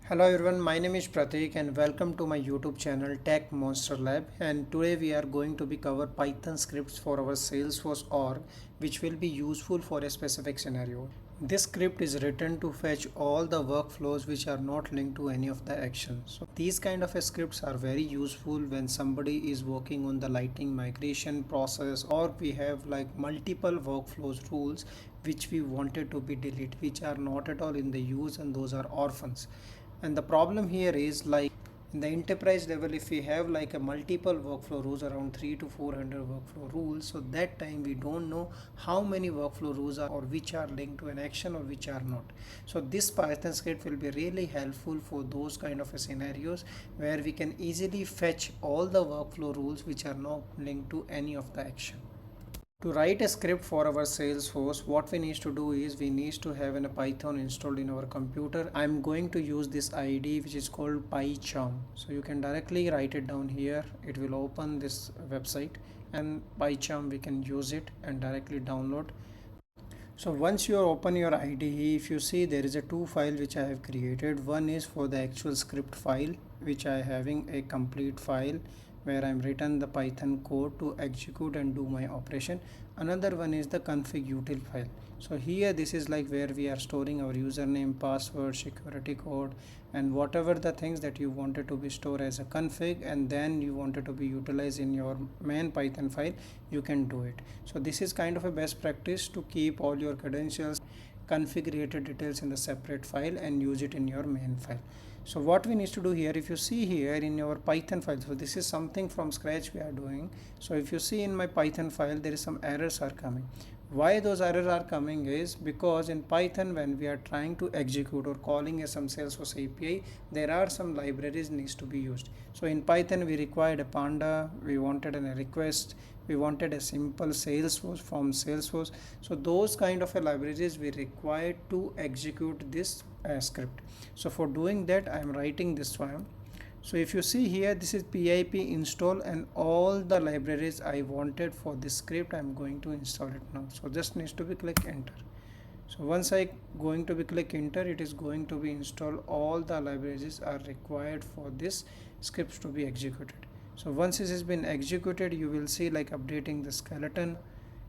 Hello everyone, my name is Pratik and welcome to my YouTube channel Tech Monster Lab, and today we are going to be cover Python scripts for our Salesforce org which will be useful for a specific scenario. This script is written to fetch all the workflows which are not linked to any of the actions. So these kind of scripts are very useful when somebody is working on the lightning migration process, or we have like multiple workflows rules which we wanted to be deleted, which are not at all in the use, and those are orphans. And the problem here is like in the enterprise level, if we have like a multiple workflow rules, around 3 to 400 workflow rules, so that time we don't know how many workflow rules are or which are linked to an action or which are not. So this Python script will be really helpful for those kind of scenarios where we can easily fetch all the workflow rules which are not linked to any of the action. To write a script for our Salesforce, what we need to do is we need to have a Python installed in our computer. I'm going to use this ID which is called PyCharm. So you can directly write it down here. It will open this website, and PyCharm we can use it and directly download. So once you open your IDE, if you see there is a two file which I have created. One is for the actual script file, which I having a complete file where I'm written the Python code to execute and do my operation. Another one is the config util file. So here this is like where we are storing our username, password, security code, and whatever the things that you wanted to be stored as a config and then you wanted to be utilized in your main Python file, you can do it. So this is kind of a best practice to keep all your credentials, config related details in the separate file and use it in your main file. So what we need to do here, if you see here in your Python file, so this is something from scratch we are doing. So if you see in my Python file, there is some errors are coming. Why those errors are coming is because in Python, when we are trying to execute or calling a some Salesforce API, there are some libraries needs to be used. So in Python, we required a panda, we wanted a request, we wanted a simple Salesforce from Salesforce. So those kind of a libraries we required to execute this script. So for doing that, I am writing this one. So if you see here, this is pip install, and all the libraries I wanted for this script, I'm going to install it now. So just needs to be click enter. So once I going to be click enter, it is going to be install all the libraries are required for this scripts to be executed. So once this has been executed, you will see like updating the skeleton.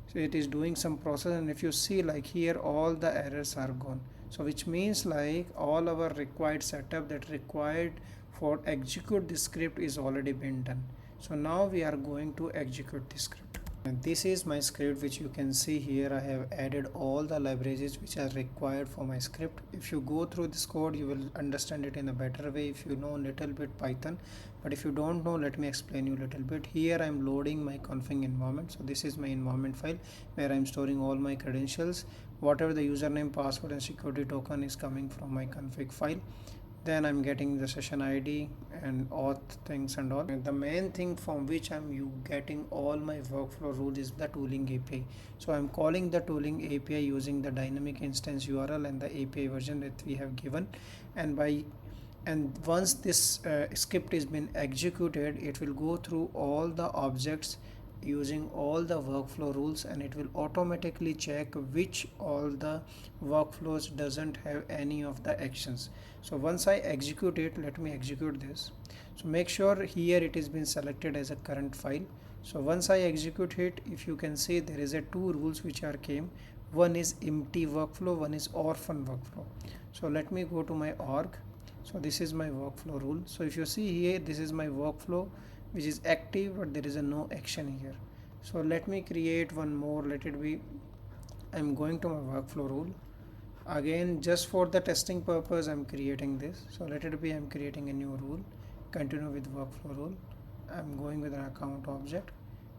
So it is doing some process, and if you see like here, all the errors are gone. So which means like all our required setup that required for execute this script is already been done. So now we are going to execute this script. And this is my script, which you can see here. I have added all the libraries which are required for my script. If you go through this code, you will understand it in a better way if you know a little bit Python. But if you don't know, let me explain you a little bit. Here I'm loading my config environment. So this is my environment file where I'm storing all my credentials. Whatever the username, password and security token is coming from my config file. Then I'm getting the session ID and auth things and all. And the main thing from which I'm getting all my workflow rules is the tooling API. So I'm calling the tooling API using the dynamic instance URL and the API version that we have given. And once this script is been executed, it will go through all the objects using all the workflow rules, and it will automatically check which all the workflows doesn't have any of the actions. So once I execute it, let me execute this. So make sure here it has been selected as a current file. So once I execute it, if you can see, there is a two rules which are came. One is empty workflow, one is orphan workflow. So let me go to my org. So this is my workflow rule. So if you see here, this is my workflow which is active, but there is a no action here. So let me create one more. Let it be, I'm going to my workflow rule again, just for the testing purpose I'm creating this. So let it be, I'm creating a new rule, continue with workflow rule. I'm going with an account object,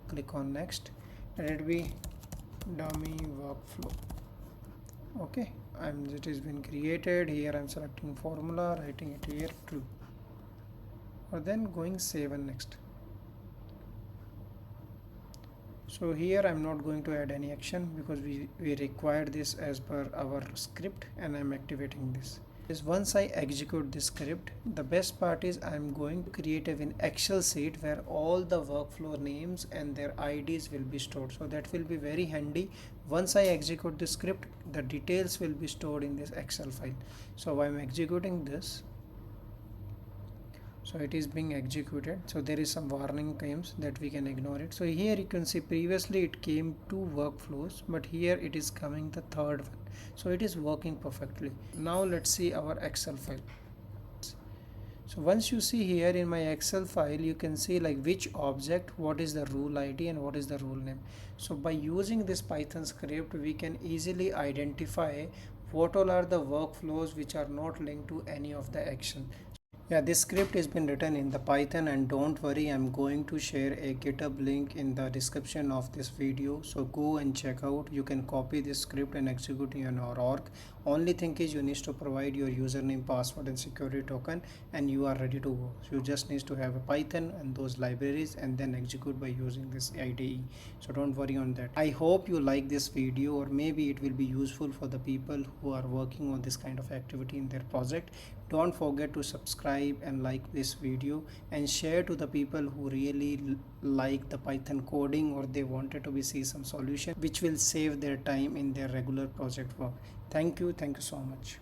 click on next. Let it be dummy workflow. Okay, it has been created. Here I'm selecting formula, writing it here true, or then going save and next. So here I'm not going to add any action because we require this as per our script, and I'm activating this. Once I execute this script, the best part is I'm going to create an Excel sheet where all the workflow names and their IDs will be stored. So that will be very handy. Once I execute the script, the details will be stored in this Excel file. So I'm executing this. So it is being executed. So there is some warning comes that we can ignore it. So here you can see previously it came two workflows, but here it is coming the third one. So it is working perfectly. Now let's see our Excel file. So once you see here in my Excel file, you can see like which object, what is the rule ID and what is the rule name. So by using this Python script, we can easily identify what all are the workflows which are not linked to any of the action. Yeah, this script has been written in the Python, and don't worry, I'm going to share a GitHub link in the description of this video. So go and check out. You can copy this script and execute in your org. Only thing is you need to provide your username, password and security token, and you are ready to go. So you just need to have a Python and those libraries and then execute by using this IDE. So don't worry on that. I hope you like this video, or maybe it will be useful for the people who are working on this kind of activity in their project. Don't forget to subscribe and like this video and share to the people who really like the Python coding, or they wanted to be see some solution which will save their time in their regular project work. Thank you so much.